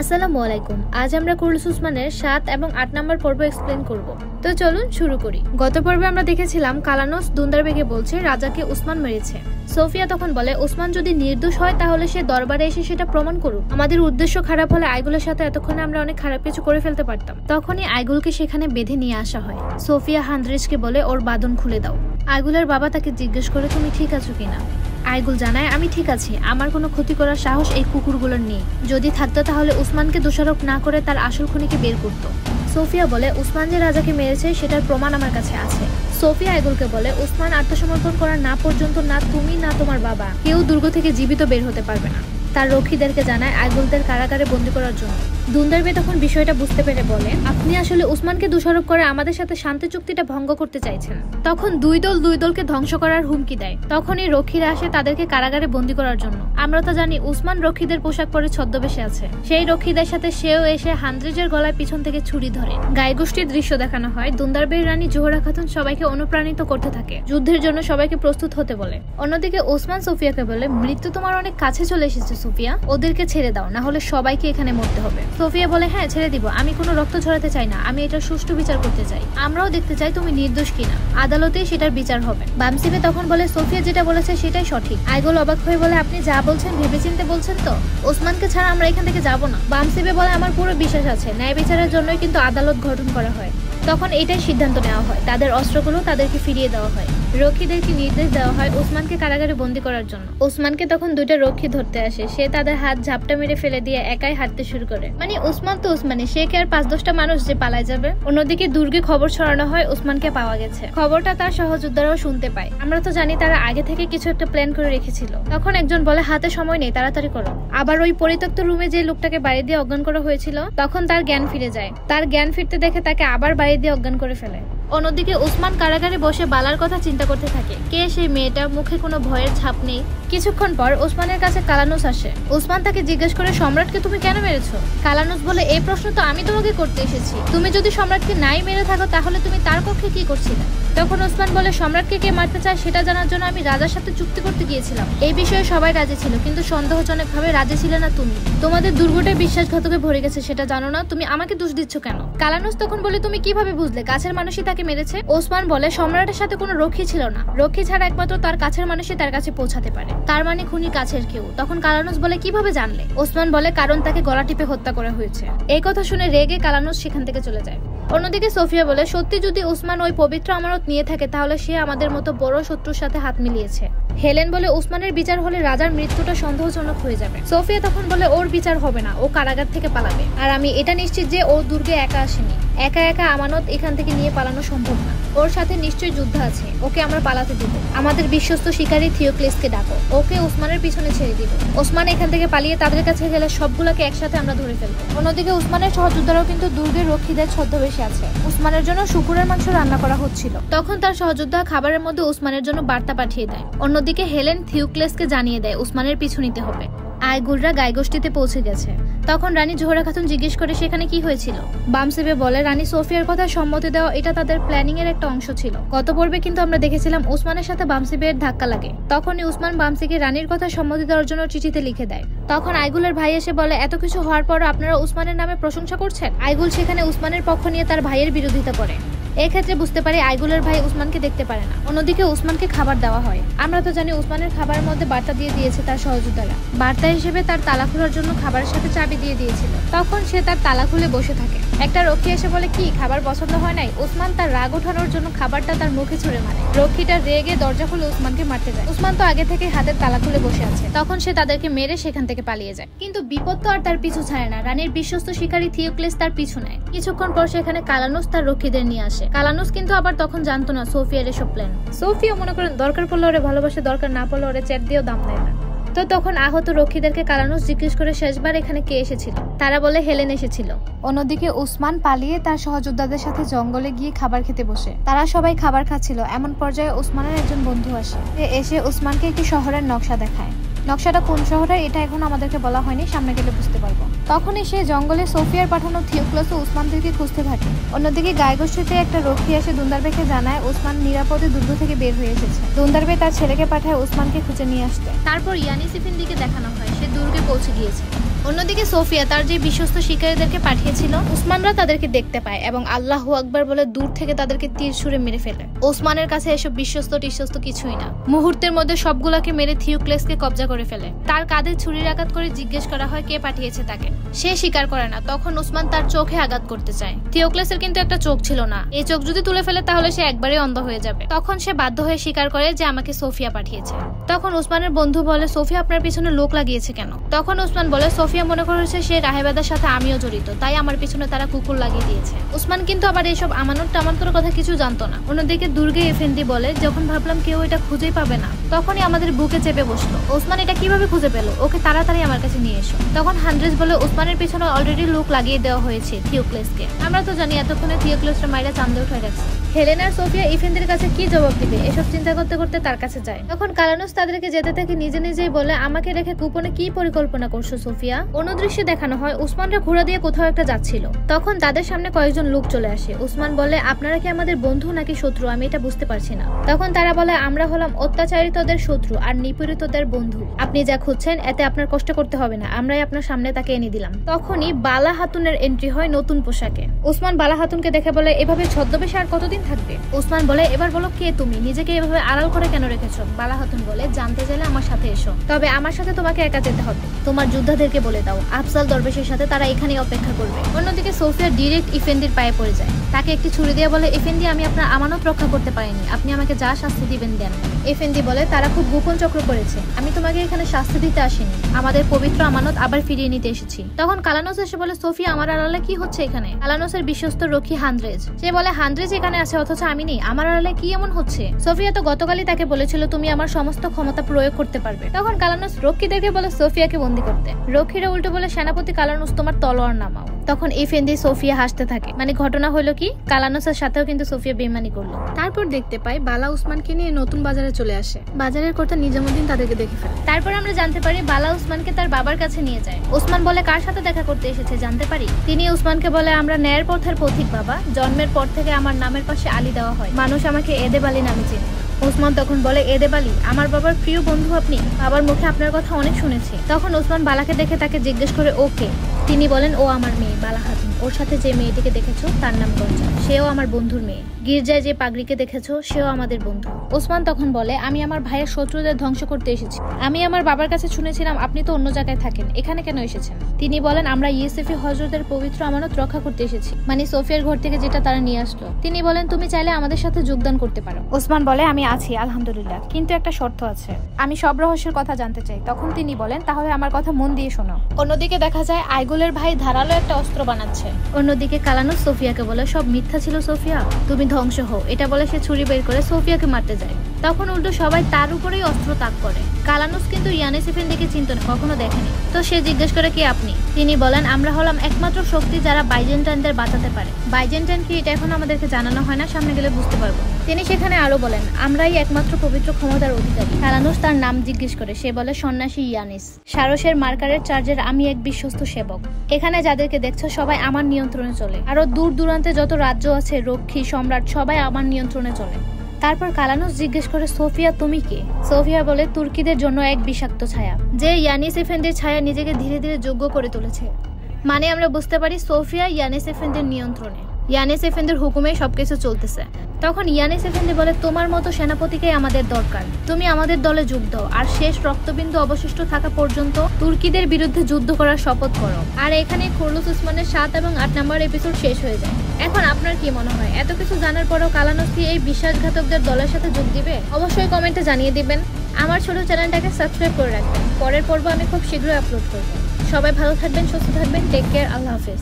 আসসালামু আলাইকুম। আজ আমরা কুরুলুস উসমানের 7 এবং 8 নম্বর পর্ব এক্সপ্লেন করব। তো চলুন শুরু করি। গত পর্বে আমরা দেখেছিলাম কালানোস দুন্দারবেগে বলছে রাজাকে উসমান মেরেছে। সোফিয়া তখন বলে উসমান যদি নির্দোষ হয় তাহলে সে দরবারে এসে সেটা প্রমাণ করুক। আমাদের উদ্দেশ্য খারাপ হলে আইগুলের সাথে এতক্ষণে আমরা অনেক খারাপ কিছু করে ফেলতে পারতাম। তখনই আইগুলকে সেখানে বেঁধে নিয়ে আসা হয়। সোফিয়া হান্দ্রেজকে বলে ওর বাঁধন খুলে দাও। আইগুলের বাবা তাকে জিজ্ঞেস করে তুমি ঠিক আছো কিনা। আইগুল জানায় আমি ঠিক আছি, আমার কোনো ক্ষতি করার সাহস এই কুকুরগুলোর নেই। যদি থাকতো তাহলে উসমানকে দোষারোপ না করে তার আসল খুনিকে বের করতো। সোফিয়া বলে উসমান যে রাজাকে মেরেছে সেটার প্রমাণ আমার কাছে আছে। সোফিয়া আইগুলকে বলে উসমান আত্মসমর্পণ করার না পর্যন্ত না তুমি না তোমার বাবা কেউ দুর্গ থেকে জীবিত বের হতে পারবে না। তার রক্ষীদেরকে জানায় আইগুলদের কারাগারে বন্দী করার জন্য। দুন্দারবে তখন বিষয়টা বুঝতে পেরে বলে আপনি আসলে উসমানকে দোষারোপ করে আমাদের সাথে শান্তি চুক্তিটা ভঙ্গ করতে চাইছেন। তখন দুই দলকে ধ্বংস করার হুমকি দেয়। তখনই রক্ষীরা আসে তাদেরকে কারাগারে বন্দী করার জন্য। আমরা তো জানি উসমান রক্ষীদের পোশাক পরে ছদ্মবেশে আছে। সেই রক্ষীদের সাথে সেও এসে হান্দ্রেজের গলায় পিছন থেকে ছুরি ধরে। গায়েগোষ্ঠীর দৃশ্য দেখানো হয়। দুন্দারবের রানী জোহরা খাতুন সবাইকে অনুপ্রাণিত করতে থাকে, যুদ্ধের জন্য সবাইকে প্রস্তুত হতে বলে। অন্যদিকে ওসমান সোফিয়াকে বলে মৃত্যু তোমার অনেক কাছে চলে এসেছে সোফিয়া, ওদেরকে ছেড়ে দাও, না হলে সবাইকে এখানে মরতে হবে। সোফিয়া বলে হ্যাঁ ছেড়ে দিব, আমি কোনো রক্ত ঝরাতে চাই না, আমি এটা সুষ্ঠু বিচার করতে চাই। আমরাও দেখতে চাই তুমি নির্দোষ কিনা, আদালতে সেটার বিচার হবে। বামসিবে তখন বলে সোফিয়া যেটা বলেছে সেটাই সঠিক। আইগুল অবাক হয়ে বলে আপনি যা বলছেন ভেবেচিন্তে বলছেন তো? ওসমানকে ছাড়া আমরা এখান থেকে যাব না। বামসিবে বলে আমার পুরো বিশ্বাস আছে, ন্যায় বিচারের জন্যই কিন্তু আদালত গঠন করা হয়। তখন এটাই সিদ্ধান্ত নেওয়া হয়, তাদের অস্ত্রগুলো তাদেরকে ফিরিয়ে দেওয়া হয়। রক্ষীদেরকে নির্দেশ দেওয়া হয় ওসমানকে কারাগারে বন্দী করার জন্য। ওসমানকে তখন দুইটা রক্ষী ধরতে আসে, সে তাদের হাত ঝাপটা মেরে ফেলে দিয়ে একাই হাঁটতে শুরু করে। মানে ওসমান তো ওসমানি, সে কি আর 5-10টা মানুষ যে পালায় যাবে? অন্যদিকে দুর্গে খবর ছড়ানো হয় ওসমানকে পাওয়া গেছে। খবরটা তার সহযোদ্ধারাও শুনতে পায়। আমরা তো জানি তারা আগে থেকে কিছু একটা প্ল্যান করে রেখেছিল। তখন একজন বলে হাতে সময় নেই, তাড়াতাড়ি করো। আবার ওই পরিত্যক্ত রুমে যে লোকটাকে বাড়ি দিয়ে অজ্ঞান করা হয়েছিল তখন তার জ্ঞান ফিরে যায়। তার জ্ঞান ফিরতে দেখে তাকে আবার বাড়ি দিয়ে অজ্ঞান করে ফেলে। অন্যদিকে ওসমান কারাগারে বসে বালার কথা চিন্তা করতে থাকে। কে সেই মেয়েটা, মুখে কোনো ভয়ের ছাপ নেই। কিছুক্ষণ পর ওসমানের কাছে কালানুস আসে। ওসমান তাকে জিজ্ঞেস করে সম্রাটকে তুমি কেন মেরেছো? কালানুস বলে এই প্রশ্ন তো আমি তোমাকে করতে এসেছি, তুমি যদি সম্রাটকে নাই মেরে থাকো তাহলে তুমি তার পক্ষে কি করছিলে? তখন ওসমান বলে সম্রাটকে কে মারতে চায় সেটা জানার জন্য আমি রাজার সাথে চুক্তি করতে গিয়েছিলাম। এই বিষয়ে সবাই রাজি ছিল, কিন্তু সন্দেহজনকভাবে রাজি ছিলে না তুমি। তোমাদের দুর্গটাই বিশ্বাসঘাতকে ভরে গেছে, সেটা জানো না? তুমি আমাকে দোষ দিচ্ছ কেন? কালানুস তখন বলে তুমি কিভাবে বুঝলে কাছের মানুষই তাকে মেরেছে? ওসমান বলে সম্রাটের সাথে কোনো রক্ষী ছিল না, রক্ষী ছাড়া একমাত্র তার কাছের মানুষই তার কাছে পৌঁছাতে পারে, তার মানে খুনি কাছের কেউ। তখন কালানুস বলে কিভাবে জানলে? ওসমান বলে কারণ তাকে গলা টিপে হত্যা করা হয়েছে। এই কথা শুনে রেগে কালানুস সেখান থেকে চলে যায়। অন্যদিকে সোফিয়া বলে সত্যি যদি ওসমান ওই পবিত্র আমানত নিয়ে থাকে তাহলে সে আমাদের মতো বড় শত্রুর সাথে হাত মিলিয়েছে। হেলেন বলে ওসমানের বিচার হলে রাজার মৃত্যুটা সন্দেহজনক হয়ে যাবে। সোফিয়া তখন বলে ওর বিচার হবে না, ও কারাগার থেকে পালাবে। আর আমি এটা নিশ্চিত যে ও দুর্গে একা আসেনি, একা একা আমানত এখান থেকে নিয়ে পালানো সম্ভব না। ওর সাথে নিশ্চয়ই যুদ্ধ আছে, ওকে আমরা পালাতে দিব। আমাদের বিশ্বস্ত শিকারী থিওক্লেসকে ডাকো, ওকে ওসমানের পিছনে ছেড়ে দিব। ওসমান এখান থেকে পালিয়ে তাদের কাছে গেলে সবগুলোকে একসাথে আমরা ধরে ফেলবো। অন্যদিকে ওসমানের সহযোদ্ধারাও কিন্তু দুর্গের রক্ষীদের ছদ্মবেশে আছে। ওসমানের জন্য শুকুরের মাংস রান্না করা হচ্ছিল। তখন তার সহযোদ্ধা খাবারের মধ্যে ওসমানের জন্য বার্তা পাঠিয়ে দেয়। অন্যদিকে হেলেন থিওক্লেসকে জানিয়ে দেয় ওসমানের পিছু নিতে হবে। আইগুলরা গায়েগোষ্ঠীতে পৌঁছে গেছে। তখন রানী জোহরা খাতুন জিজ্ঞেস করে সেখানে কি হয়েছিল। বামসিবে বলে রানী সোফিয়ার কথা সম্মতি দেওয়া এটা তাদের প্ল্যানিং এর একটা অংশ ছিল। গত পর্বে কিন্তু আমরা দেখেছিলাম ওসমানের সাথে বামসিবের ধাক্কা লাগে। তখনই উসমান বামসিকে রানীর কথা সম্মতি দেওয়ার জন্য চিঠিতে লিখে দেয়। তখন আইগুলের ভাই এসে বলে এত কিছু হওয়ার পর আপনারা উসমানের নামে প্রশংসা করছেন। আইগুল সেখানে উসমানের পক্ষ নিয়ে তার ভাইয়ের বিরোধিতা করে। এক্ষেত্রে বুঝতে পারে আইগুলের ভাই উসমানকে দেখতে পারে না। অন্যদিকে উসমানকে খাবার দেওয়া হয়। আমরা তো জানি উসমানের খাবারের মধ্যে বার্তা দিয়ে দিয়েছে তার সহযোদ্ধারা। বার্তা হিসেবে তার তালা খোলার জন্য খাবারের সাথে চাবি দিয়ে দিয়েছিল। তখন সে তার তালা খুলে বসে থাকে। একটা রক্ষী এসে বলে কি খাবার পছন্দ হয় নাই? উসমান তার রাগ ওঠানোর জন্য খাবারটা তার মুখে ছুঁড়ে মারে। রক্ষীটা রেগে দরজা খুলে উসমানকে মারতে যায়। উসমান তো আগে থেকে হাতের তালা খুলে বসে আছে। তখন সে তাদেরকে মেরে সেখান থেকে পালিয়ে যায়। কিন্তু বিপদ তো আর তার পিছু ছাড়ে না। রানীর বিশ্বস্ত শিকারী থিওক্লেস তার পিছু নেয়। কিছুক্ষণ পর সেখানে কালানুস তার রক্ষীদের নিয়ে আসে। কালানুস কিন্তু আবার তখন জানতো না সোফিয়ার এসব প্ল্যান। সোফিয়া মনে করেন দরকার পড়লে ওরে ভালোবাসে, দরকার না পড়লে ওরে চ্যাট দিয়েও দাম দেয় না। তো তখন আহত রক্ষীদেরকে কালানুস জিজ্ঞেস করে শেষবার এখানে কে এসেছিল। তারা বলে হেলেন এসেছিল। অন্যদিকে উসমান পালিয়ে তার সহযোদ্ধাদের সাথে জঙ্গলে গিয়ে খাবার খেতে বসে। তারা সবাই খাবার খাচ্ছিল, এমন পর্যায়ে উসমানের একজন বন্ধু আসে। এসে উসমানকে একটি শহরের নকশা দেখায়। নকশাটা কোন শহরে এটা এখন আমাদেরকে বলা হয়নি, সামনে গেলে বুঝতে পারবো। তখনই সে জঙ্গলে সোফিয়ার পাঠানো থিওক্লেস ও উসমানদেরকে খুঁজতে থাকে। অন্যদিকে গায়েগোষ্ঠীতে একটা রক্ষী এসে দুন্দারবেকে জানায় উসমান নিরাপদে দুর্গ থেকে বের হয়ে এসেছে। দুন্দারবে তার ছেলেকে পাঠায় উসমানকে খুঁজে নিয়ে আসতে। তারপর ইয়ানিসিফিন্দিকে দেখানো হয় সে দুর্গে পৌঁছে গিয়েছে। অন্যদিকে সোফিয়া তার যে বিশ্বস্ত শিকারীদেরকে পাঠিয়েছিল, উসমানরা তাদেরকে দেখতে পায় এবং আল্লাহু আকবার বলে দূর থেকে তাদেরকে তীর ছুঁড়ে মেরে ফেলে। ওসমানের কাছে এসব বিশ্বস্ত টিশ্বস্ত কিছুই না। মুহূর্তের মধ্যে সবগুলাকে মেরে থিওক্লেসকে কবজা করে ফেলে। তার কাঁধে ছুরির আঘাত করে জিজ্ঞেস করা হয় কে পাঠিয়েছে তাকে। সে স্বীকার করে না। তখন উসমান তার চোখে আঘাত করতে চায়। থিওক্লেসের কিন্তু একটা চোখ ছিল না। এই চোখ যদি তুলে ফেলে তাহলে সে একবারে অন্ধ হয়ে যাবে। তখন সে বাধ্য হয়ে স্বীকার করে যে আমাকে সোফিয়া পাঠিয়েছে। তখন উসমানের বন্ধু বলে সোফিয়া আপনার পিছনে লোক লাগিয়েছে কেন? তখন উসমান বলে সোফিয়া মনে করেছে সে রাহেবাদের সাথে আমিও জড়িত, তাই আমার পিছনে তারা কুকুর লাগিয়ে দিয়েছে। উসমান কিন্তু আবার এইসব আমানত টামান্তর কথা কিছু জানতো না। অন্যদিকে দুর্গে এফেন্দি বলে যখন ভাবলাম কেউ এটা খুঁজেই পাবে না, তখনই আমাদের বুকে চেপে বসলো। ওসমান এটা কিভাবে খুঁজে পেল? ওকে তাড়াতাড়ি আমার কাছে নিয়ে এসো। তখন হান্ড্রেস বলে ওসমানের পিছনে অলরেডি লোক লাগিয়ে দেওয়া হয়েছে থিওক্লেসকে। আমরা তো জানি এতক্ষণে থিওক্লেসটা মাইরা চান্দে উঠায় রাখছে। হেলেনা আর সোফিয়া ইফেন্দের কাছে কি জবাব দিবে এসব চিন্তা করতে করতে তার কাছে যায়। তখন কালানুস তাদেরকে যেতে থেকে নিজে নিজেই বলে আমাকে রেখে গোপনে কি পরিকল্পনা করছো সোফিয়া? অন্য দৃশ্যে দেখানো হয় উসমানরা ঘোড়া দিয়ে কোথাও একটা যাচ্ছিল। তখন তাদের সামনে কয়েকজন লোক চলে আসে। উসমান বলে আপনারা কি আমাদের বন্ধু নাকি শত্রু? আমি এটা বুঝতে পারছি না। তখন তারা বলে আমরা হলাম অত্যাচারিতদের শত্রু আর নিপীড়িতদের বন্ধু। আপনি যা খুঁজছেন এতে আপনার কষ্ট করতে হবে না, আমরাই আপনার সামনে তাকে এনে দিলাম। তখনই বালা হাতুনের এন্ট্রি হয় নতুন পোশাকে। উসমান বালা হাতুনকে দেখে বলে এভাবে ছদ্মবেশে আর কতদিন থাকবে? উসমান বলে এবার বলো কে তুমি, নিজেকে এভাবে আড়াল করে কেন রেখেছো? বালা হাতুন বলে জানতে চাইলে আমার সাথে এসো, তবে আমার সাথে তোমাকে একা যেতে হবে। তোমার যোদ্ধাদেরকে বলে দাও আফজাল দরবেশের সাথে তারা এখানেই অপেক্ষা করবে। অন্যদিকে সোফিয়া ডিরেক্ট ইফেন্দির পায়ে পড়ে যায়। তাকে একটি ছুরি দিয়ে বলে ইফেন্দি আমি আপনার আমানত রক্ষা করতে পারিনি, আপনি আমাকে যা শাস্তি দিবেন দেন। ইফেন্দি বলে তারা খুব গোপন চক্র করেছে, আমি তোমাকে এখানে শাস্তি দিতে আসিনি, আমাদের পবিত্র আমানত আবার ফিরিয়ে নিতে এসেছি। তখন কালানোস এসে বলে সোফিয়া আমার আড়ালে কি হচ্ছে এখানে? কালানোসের বিশ্বস্ত রক্ষী হান্দ্রেজ, সে বলে হান্দ্রেজ এখানে আছে অথচ আমি নেই, আমার আড়ালে কি এমন হচ্ছে? সোফিয়া তো গতকালই তাকে বলেছিল তুমি আমার সমস্ত ক্ষমতা প্রয়োগ করতে পারবে। তখন কালানোস রক্ষীদেরকে বলে সোফিয়াকে বন্দী করতে। রক্ষীরা উল্টো বলে সেনাপতি কালানোস তোমার তলোয়ার নামাও। তখন ইফেন্দি সোফিয়া হাসতে থাকে। মানে ঘটনা হলো কি কালানোসের সাথেও কিন্তু সোফিয়া বেইমানি করলো। তারপর দেখতে পাই বালা উসমানকে নিয়ে নতুন বাজারে চলে আসে। বাজারের কর্তা নিজামুদ্দিন তাদেরকে দেখে ফেলে। তারপর আমরা জানতে পারি বালা উসমানকে তার বাবার কাছে নিয়ে যায়। উসমান বলে কার সাথে দেখা করতে এসেছে জানতে পারি? তিনি উসমানকে বলে আমরা ন্যায়ের পথের পথিক বাবা, জন্মের পর থেকে আমার নামের পাশে আলী দেওয়া হয়, মানুষ আমাকে এদেব আলী নামে চেনে। ওসমান তখন বলে এদেব আলী আমার বাবার প্রিয় বন্ধু আপনি, বাবার মুখে আপনার কথা অনেক শুনেছি। তখন ওসমান বালাকে দেখে তাকে জিজ্ঞেস করে ওকে। তিনি বলেন ও আমার মেয়ে বালা খাতুন, ওর সাথে যে মেয়েটিকে দেখেছো তার নাম গঞ্জা, সেও আমার বন্ধুর মেয়ে। গির্জায় যে পাগড়িকে দেখেছো সেও আমাদের বন্ধু। ওসমান তখন বলে আমি আমার ভাইয়ের শত্রুদের ধ্বংস করতে এসেছি। আমি আমার বাবার কাছে শুনেছিলাম আপনি তো অন্য জায়গায় থাকেন, এখানে কেন এসেছেন? তিনি বলেন আমরা ইউসুফি হযরতের পবিত্র আমানত রক্ষা করতে এসেছি, মানে সোফিয়ার ঘর থেকে যেটা তারা নিয়ে আসলো। তিনি বলেন তুমি চাইলে আমাদের সাথে যোগদান করতে পারো। ওসমান বলে আমি আছি আলহামদুলিল্লাহ, কিন্তু একটা শর্ত আছে, আমি সব রহস্যের কথা জানতে চাই। তখন তিনি বলেন তাহলে আমার কথা মন দিয়ে শোনো। অন্যদিকে দেখা যায় আইগুলের ভাই ধারালো একটা অস্ত্র বানাচ্ছে। অন্যদিকে কালানুস সোফিয়াকে বলে সব মিথ্যা ছিল সোফিয়া, তুমি ধ্বংস হও। এটা বলে সে ছুরি বের করে সোফিয়াকে মারতে যায়। তখন উল্টো সবাই তার উপরেই অস্ত্র তাক করে। কালানুস কিন্তু ইয়ানিস ইফেন্দিকে চিনত না, কখনো দেখেনি। তো সে জিজ্ঞেস করে কে আপনি? তিনি বলেন আমরা হলাম একমাত্র শক্তি যারা বাইজেন্টাইনদের বাঁচাতে পারে। বাইজেন্টাইন কি এটা এখন আমাদেরকে জানানো হয় না, সামনে গেলে বুঝতে পারবো। তিনি সেখানে আরো বলেন আমরাই একমাত্র পবিত্র ক্ষমতার অধিকারী। কালানুস তার নাম জিজ্ঞেস করে, সে বলে সন্ন্যাসী ইয়ানিস। সারসের মার্কারের চার্জের আমি এক বিশ্বস্ত সেবক। এখানে যাদেরকে দেখছো সবাই আমার নিয়ন্ত্রণে চলে। আরো দূর দূরান্তে যত রাজ্য আছে, রক্ষী, সম্রাট সবাই আমার নিয়ন্ত্রণে চলে। তারপর কালানুস জিজ্ঞেস করে সোফিয়া তুমি কে? সোফিয়া বলে তুর্কিদের জন্য এক বিষাক্ত ছায়া, যে ইয়ানিস ইফেন্দির ছায়া নিজেকে ধীরে ধীরে যোগ্য করে তুলেছে। মানে আমরা বুঝতে পারি সোফিয়া ইয়ানিস ইফেন্দির নিয়ন্ত্রণে, ইয়ানিস ইফেন্দির হুকুমে সবকিছু চলতেছে। তখন ইয়ানিস ইফেন্দি বলে তোমার মতো সেনাপতিকে আমাদের দরকার, তুমি আমাদের দলে যোগ দাও আর শেষ রক্তবিন্দু অবশিষ্ট থাকা পর্যন্ত তুর্কিদের বিরুদ্ধে যুদ্ধ করার শপথ করো। আর এখানে খুরলুস উসমানের 7 এবং 8 নম্বর এপিসোড শেষ হয়ে যায়। এখন আপনার কি মনে হয় এত কিছু জানার পরেও কালানুস কি এই বিশ্বাসঘাতকদের দলের সাথে যোগ দিবে? অবশ্যই কমেন্টে জানিয়ে দিবেন। আমার ছোট চ্যানেলটাকে সাবস্ক্রাইব করে রাখবেন, পরের পর্ব আমি খুব শীঘ্রই আপলোড করব। সবাই ভালো থাকবেন, সুস্থ থাকবেন, টেক কেয়ার, আল্লাহ হাফেজ।